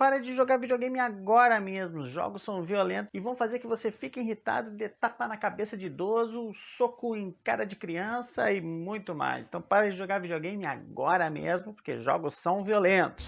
Para de jogar videogame agora mesmo. Os jogos são violentos e vão fazer que você fique irritado, dê tapa na cabeça de idoso, soco em cara de criança e muito mais. Então para de jogar videogame agora mesmo, porque jogos são violentos.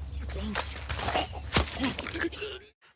Silêncio.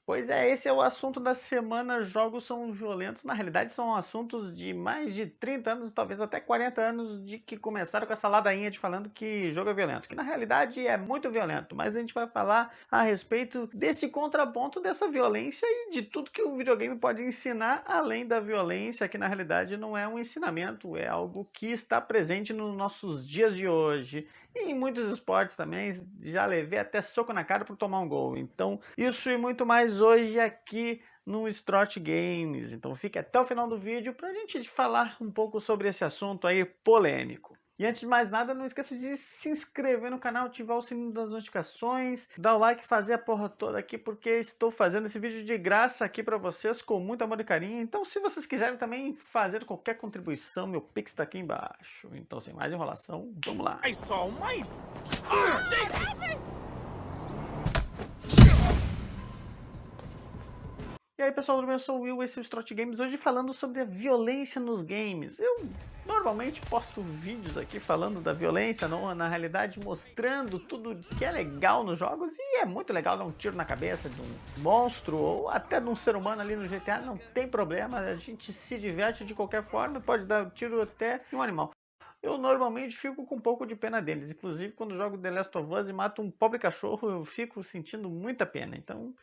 Pois é, esse é o assunto da semana. Jogos são violentos. Na realidade, são assuntos de mais de 30 anos, talvez até 40 anos, de que começaram com essa ladainha de falando que jogo é violento. Que na realidade é muito violento, mas a gente vai falar a respeito desse contraponto, dessa violência e de tudo que o videogame pode ensinar, além da violência, que na realidade não é um ensinamento, é algo que está presente nos nossos dias de hoje. E em muitos esportes também, já levei até soco na cara por tomar um gol. Então, isso e muito mais hoje aqui no Strot Games. Então fique até o final do vídeo para a gente falar um pouco sobre esse assunto aí polêmico. E antes de mais nada, não esqueça de se inscrever no canal, ativar o sininho das notificações, dar o like, fazer a porra toda aqui, porque estou fazendo esse vídeo de graça aqui para vocês, com muito amor e carinho. Então, se vocês quiserem também fazer qualquer contribuição, meu Pix está aqui embaixo. Então, sem mais enrolação, vamos lá. E aí pessoal, eu sou o Will, esse é o Strot Games, hoje falando sobre a violência nos games. Eu normalmente posto vídeos aqui falando da violência, não, na realidade mostrando tudo que é legal nos jogos, e é muito legal dar um tiro na cabeça de um monstro ou até de um ser humano ali no GTA, não tem problema, a gente se diverte de qualquer forma, pode dar um tiro até em um animal. Eu normalmente fico com um pouco de pena deles, inclusive quando jogo The Last of Us e mato um pobre cachorro, eu fico sentindo muita pena, então...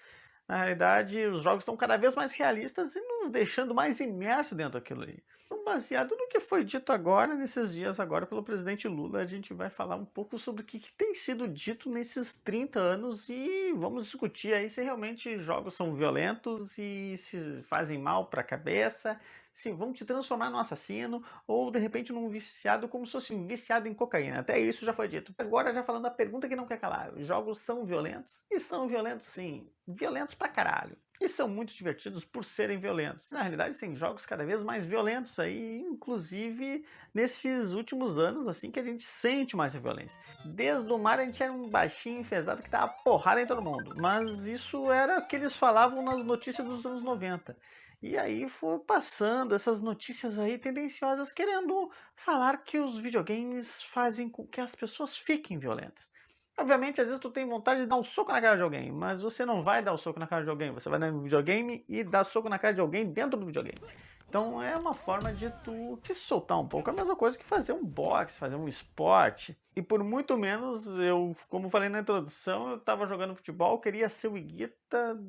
Na realidade, os jogos estão cada vez mais realistas e nos deixando mais imersos dentro daquilo ali. Então, baseado no que foi dito agora, nesses dias agora, pelo presidente Lula, a gente vai falar um pouco sobre o que tem sido dito nesses 30 anos e vamos discutir aí se realmente jogos são violentos e se fazem mal para a cabeça, se vão te transformar num assassino ou de repente num viciado como se fosse um viciado em cocaína. Até isso já foi dito. Agora já falando a pergunta que não quer calar. Jogos são violentos? E são violentos sim. Violentos pra caralho. E são muito divertidos por serem violentos. Na realidade tem jogos cada vez mais violentos aí, inclusive nesses últimos anos assim que a gente sente mais a violência. Desde o mar a gente era um baixinho enfesado que tava porrada em todo mundo. Mas isso era o que eles falavam nas notícias dos anos 90. E aí foi passando essas notícias aí tendenciosas querendo falar que os videogames fazem com que as pessoas fiquem violentas. Obviamente, às vezes tu tem vontade de dar um soco na cara de alguém, mas você não vai dar o soco na cara de alguém, você vai no videogame e dar soco na cara de alguém dentro do videogame. Então é uma forma de tu se soltar um pouco, é a mesma coisa que fazer um boxe, fazer um esporte. E por muito menos, eu, como falei na introdução, eu tava jogando futebol, queria ser o Iguita,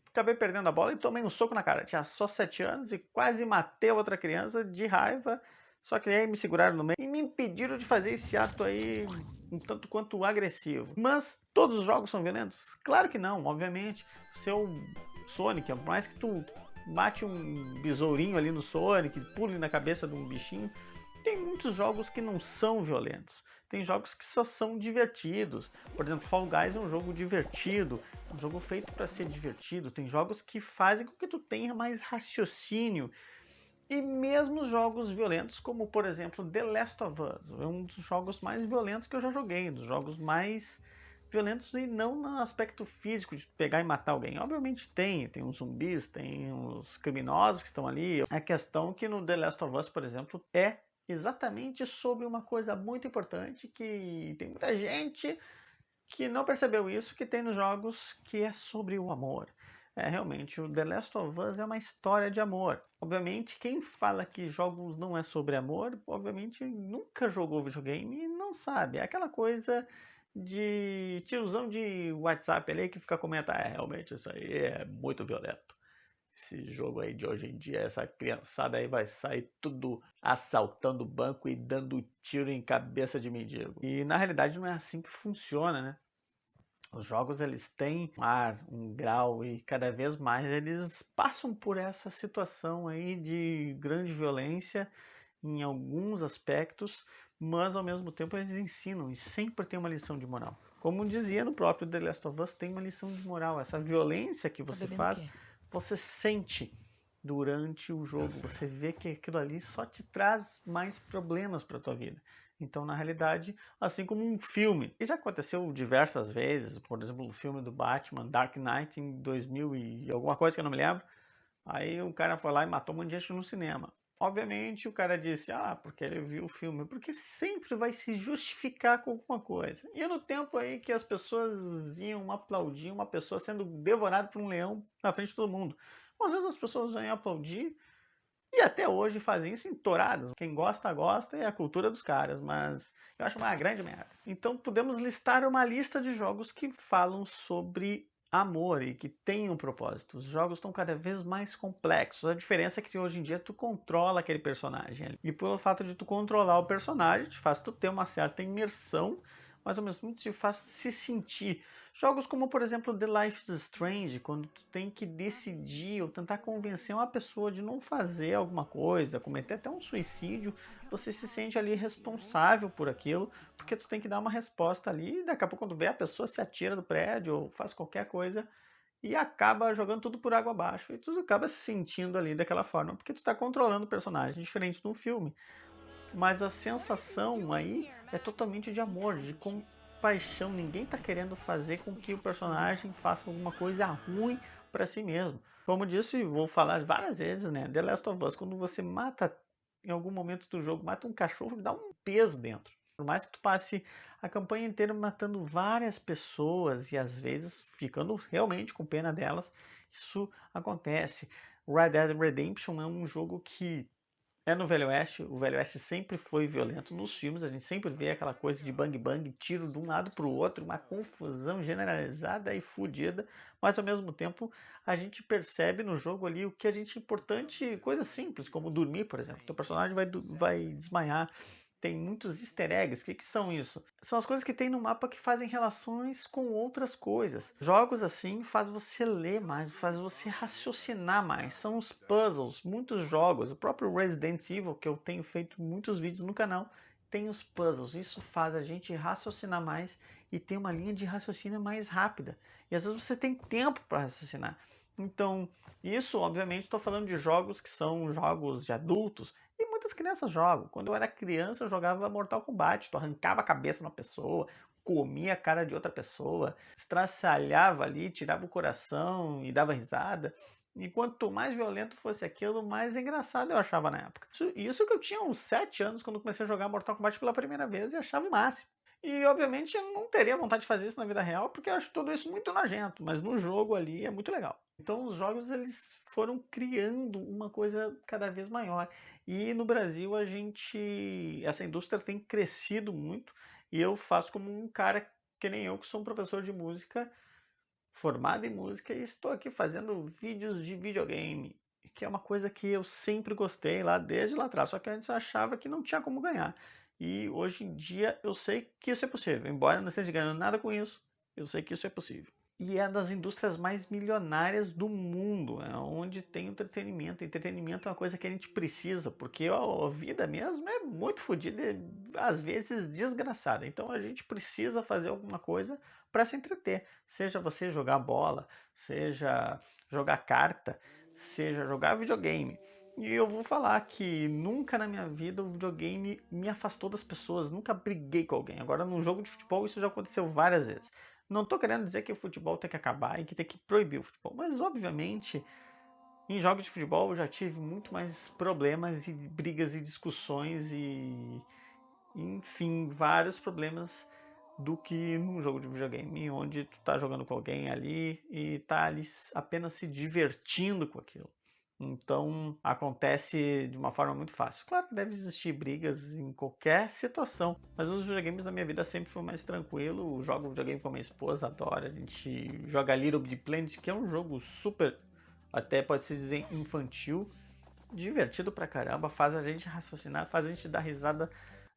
acabei perdendo a bola e tomei um soco na cara. Tinha só 7 anos e quase matei a outra criança de raiva. Só que aí me seguraram no meio e me impediram de fazer esse ato aí um tanto quanto agressivo. Mas todos os jogos são violentos? Claro que não, obviamente. Seu Sonic, por mais que tu bate um besourinho ali no Sonic, pule na cabeça de um bichinho, tem muitos jogos que não são violentos. Tem jogos que só são divertidos. Por exemplo, Fall Guys é um jogo divertido, um jogo feito para ser divertido. Tem jogos que fazem com que tu tenha mais raciocínio. E mesmo jogos violentos, como por exemplo The Last of Us, é um dos jogos mais violentos que eu já joguei, um dos jogos mais violentos e não no aspecto físico de pegar e matar alguém. Obviamente tem uns zumbis, tem uns criminosos que estão ali. A questão que no The Last of Us, por exemplo, é exatamente sobre uma coisa muito importante que tem muita gente que não percebeu isso, que tem nos jogos, que é sobre o amor. É, realmente, o The Last of Us é uma história de amor. Obviamente, quem fala que jogos não é sobre amor, obviamente nunca jogou videogame e não sabe. É aquela coisa de tiozão de WhatsApp ali que fica comentando, realmente isso aí é muito violento. Esse jogo aí de hoje em dia, essa criançada aí vai sair tudo assaltando banco e dando tiro em cabeça de mendigo. E na realidade não é assim que funciona, né? Os jogos eles têm um ar, um grau e cada vez mais eles passam por essa situação aí de grande violência em alguns aspectos, mas ao mesmo tempo eles ensinam e sempre tem uma lição de moral. Como dizia no próprio The Last of Us, tem uma lição de moral. Essa violência que você faz, você sente durante o jogo. Você vê que aquilo ali só te traz mais problemas para tua vida. Então, na realidade, assim como um filme, e já aconteceu diversas vezes, por exemplo, o filme do Batman, Dark Knight, em 2000 e alguma coisa que eu não me lembro, aí o cara foi lá e matou um monte de gente no cinema. Obviamente o cara disse, porque ele viu o filme, porque sempre vai se justificar com alguma coisa. E no tempo aí que as pessoas iam aplaudir uma pessoa sendo devorada por um leão na frente de todo mundo, às vezes as pessoas iam aplaudir e até hoje fazem isso em touradas. Quem gosta, gosta, é a cultura dos caras, mas eu acho uma grande merda. Então podemos listar uma lista de jogos que falam sobre amor e que têm um propósito. Os jogos estão cada vez mais complexos. A diferença é que hoje em dia tu controla aquele personagem ali. E pelo fato de tu controlar o personagem, te faz tu ter uma certa imersão, mas ao mesmo tempo te faz se sentir. Jogos como, por exemplo, The Life is Strange, quando tu tem que decidir ou tentar convencer uma pessoa de não fazer alguma coisa, cometer até um suicídio, você se sente ali responsável por aquilo, porque tu tem que dar uma resposta ali, e daqui a pouco quando vê a pessoa se atira do prédio ou faz qualquer coisa e acaba jogando tudo por água abaixo, e tu acaba se sentindo ali daquela forma, porque tu está controlando o personagem, diferente de um filme. Mas a sensação aí é totalmente de amor, de compaixão. Ninguém tá querendo fazer com que o personagem faça alguma coisa ruim para si mesmo. Como disse, vou falar várias vezes, né? The Last of Us, quando você mata em algum momento do jogo, mata um cachorro, dá um peso dentro. Por mais que tu passe a campanha inteira matando várias pessoas e às vezes ficando realmente com pena delas, isso acontece. Red Dead Redemption é um jogo que é no Velho Oeste, o Velho Oeste sempre foi violento. Nos filmes a gente sempre vê aquela coisa de bang bang, tiro de um lado para o outro, uma confusão generalizada e fodida, mas ao mesmo tempo a gente percebe no jogo ali o que a gente é importante, coisas simples, como dormir, por exemplo. Teu personagem vai desmaiar. Tem muitos easter eggs. O que são isso? São as coisas que tem no mapa que fazem relações com outras coisas. Jogos assim faz você ler mais, faz você raciocinar mais. São os puzzles, muitos jogos. O próprio Resident Evil, que eu tenho feito muitos vídeos no canal, tem os puzzles. Isso faz a gente raciocinar mais e ter uma linha de raciocínio mais rápida. E às vezes você tem tempo para raciocinar. Então, isso, obviamente, estou falando de jogos que são jogos de adultos, e muitas crianças jogam. Quando eu era criança, eu jogava Mortal Kombat. Tu arrancava a cabeça de uma pessoa, comia a cara de outra pessoa, estraçalhava ali, tirava o coração e dava risada. E quanto mais violento fosse aquilo, mais engraçado eu achava na época. Isso que eu tinha uns 7 anos quando comecei a jogar Mortal Kombat pela primeira vez e achava o máximo. E obviamente eu não teria vontade de fazer isso na vida real, porque eu acho tudo isso muito nojento, mas no jogo ali é muito legal. Então os jogos eles foram criando uma coisa cada vez maior. E no Brasil essa indústria tem crescido muito, e eu faço como um cara que nem eu, que sou um professor de música, formado em música, e estou aqui fazendo vídeos de videogame, que é uma coisa que eu sempre gostei lá desde lá atrás, só que antes eu achava que não tinha como ganhar. E hoje em dia eu sei que isso é possível, embora eu não esteja ganhando nada com isso, eu sei que isso é possível. E é das indústrias mais milionárias do mundo, é onde tem entretenimento. Entretenimento é uma coisa que a gente precisa, porque a vida mesmo é muito fodida e às vezes desgraçada. Então a gente precisa fazer alguma coisa para se entreter. Seja você jogar bola, seja jogar carta, seja jogar videogame. E eu vou falar que nunca na minha vida o videogame me afastou das pessoas, nunca briguei com alguém. Agora, num jogo de futebol, isso já aconteceu várias vezes. Não estou querendo dizer que o futebol tem que acabar e que tem que proibir o futebol, mas obviamente em jogos de futebol eu já tive muito mais problemas e brigas e discussões e enfim, vários problemas do que num jogo de videogame, onde tu tá jogando com alguém ali e tá ali apenas se divertindo com aquilo. Então acontece de uma forma muito fácil. Claro que deve existir brigas em qualquer situação, mas os videogames na minha vida sempre foi mais tranquilo. Eu jogo videogame com a minha esposa, adora. A gente joga Little Big Planet, que é um jogo super, até pode se dizer infantil, divertido pra caramba, faz a gente raciocinar, faz a gente dar risada.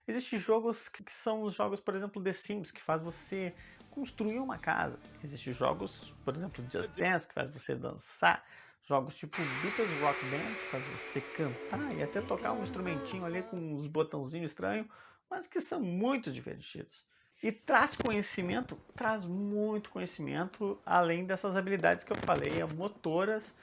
Existem jogos que são os jogos, por exemplo, The Sims, que faz você construir uma casa. Existem jogos, por exemplo, Just Dance, que faz você dançar. Jogos tipo Beatles Rock Band, que faz você cantar e até tocar um instrumentinho ali com uns botãozinhos estranhos, mas que são muito divertidos. E traz muito conhecimento, além dessas habilidades que eu falei, motoras,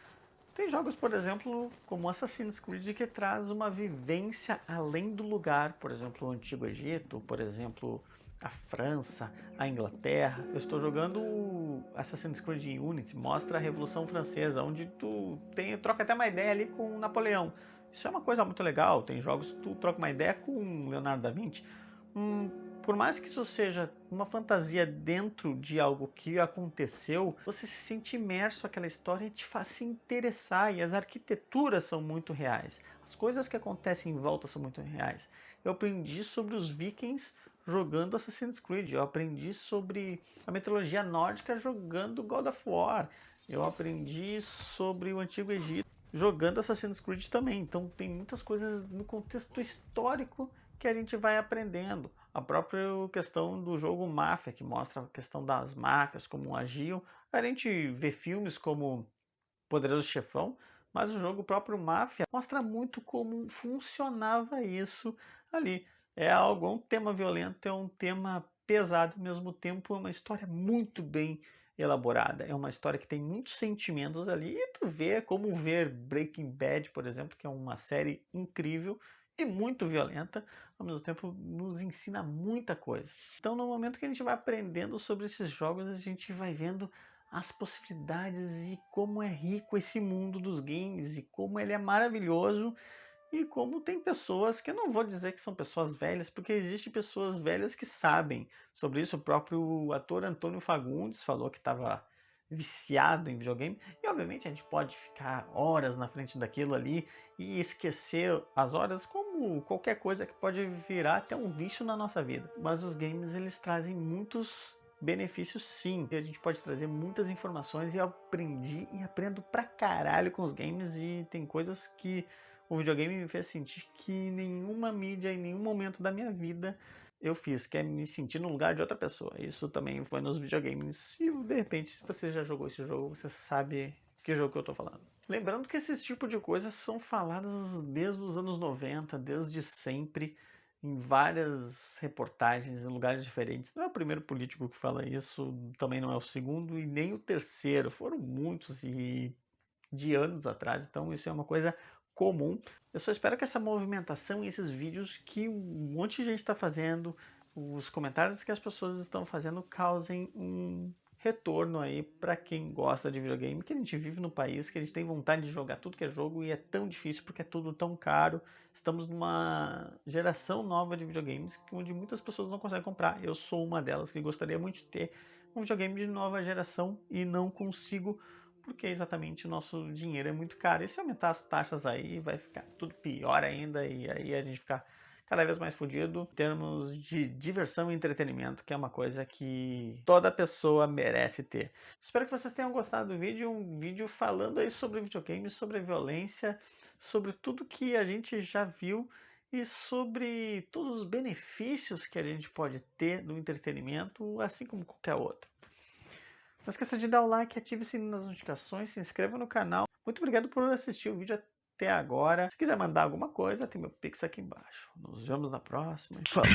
Tem jogos, por exemplo, como Assassin's Creed, que traz uma vivência além do lugar, por exemplo, o Antigo Egito, por exemplo, a França, a Inglaterra. Eu estou jogando Assassin's Creed Unity, mostra a Revolução Francesa, onde tu troca até uma ideia ali com Napoleão. Isso é uma coisa muito legal. Tem jogos que tu troca uma ideia com Leonardo da Vinci. Por mais que isso seja uma fantasia dentro de algo que aconteceu, você se sente imerso naquela história e te faz se interessar, e as arquiteturas são muito reais. As coisas que acontecem em volta são muito reais. Eu aprendi sobre os vikings jogando Assassin's Creed, eu aprendi sobre a mitologia nórdica jogando God of War, eu aprendi sobre o Antigo Egito jogando Assassin's Creed também. Então tem muitas coisas no contexto histórico que a gente vai aprendendo. A própria questão do jogo Máfia, que mostra a questão das máfias, como agiam. A gente vê filmes como Poderoso Chefão, mas o jogo próprio Máfia mostra muito como funcionava isso ali. É algo, é um tema violento, é um tema pesado, ao mesmo tempo é uma história muito bem elaborada. É uma história que tem muitos sentimentos ali, e tu vê como ver Breaking Bad, por exemplo, que é uma série incrível e muito violenta, ao mesmo tempo nos ensina muita coisa. Então, no momento que a gente vai aprendendo sobre esses jogos, a gente vai vendo as possibilidades e como é rico esse mundo dos games e como ele é maravilhoso, e como tem pessoas, que eu não vou dizer que são pessoas velhas, porque existem pessoas velhas que sabem sobre isso. O próprio ator Antônio Fagundes falou que estava viciado em videogame, e obviamente a gente pode ficar horas na frente daquilo ali e esquecer as horas, como qualquer coisa que pode virar até um vício na nossa vida. Mas os games, eles trazem muitos benefícios, sim, e a gente pode trazer muitas informações, e eu aprendi e aprendo pra caralho com os games, e tem coisas que o videogame me fez sentir que nenhuma mídia, em nenhum momento da minha vida eu fiz, que é me sentir no lugar de outra pessoa. Isso também foi nos videogames. E de repente, se você já jogou esse jogo, você sabe que jogo que eu tô falando. Lembrando que esse tipo de coisas são faladas desde os anos 90, desde sempre, em várias reportagens, em lugares diferentes. Não é o primeiro político que fala isso, também não é o segundo e nem o terceiro. Foram muitos e de anos atrás, então isso é uma coisa comum. Eu só espero que essa movimentação e esses vídeos que um monte de gente está fazendo, os comentários que as pessoas estão fazendo, causem um retorno aí para quem gosta de videogame, que a gente vive no país, que a gente tem vontade de jogar tudo que é jogo e é tão difícil porque é tudo tão caro. Estamos numa geração nova de videogames onde muitas pessoas não conseguem comprar. Eu sou uma delas que gostaria muito de ter um videogame de nova geração e não consigo, porque exatamente o nosso dinheiro é muito caro. E se aumentar as taxas aí, vai ficar tudo pior ainda, e aí a gente fica cada vez mais fodido em termos de diversão e entretenimento, que é uma coisa que toda pessoa merece ter. Espero que vocês tenham gostado do vídeo, um vídeo falando aí sobre videogames, sobre violência, sobre tudo que a gente já viu e sobre todos os benefícios que a gente pode ter do entretenimento, assim como qualquer outro. Não esqueça de dar o like, ative o sininho das notificações, se inscreva no canal. Muito obrigado por assistir o vídeo até agora. Se quiser mandar alguma coisa, tem meu Pix aqui embaixo. Nos vemos na próxima. Falou!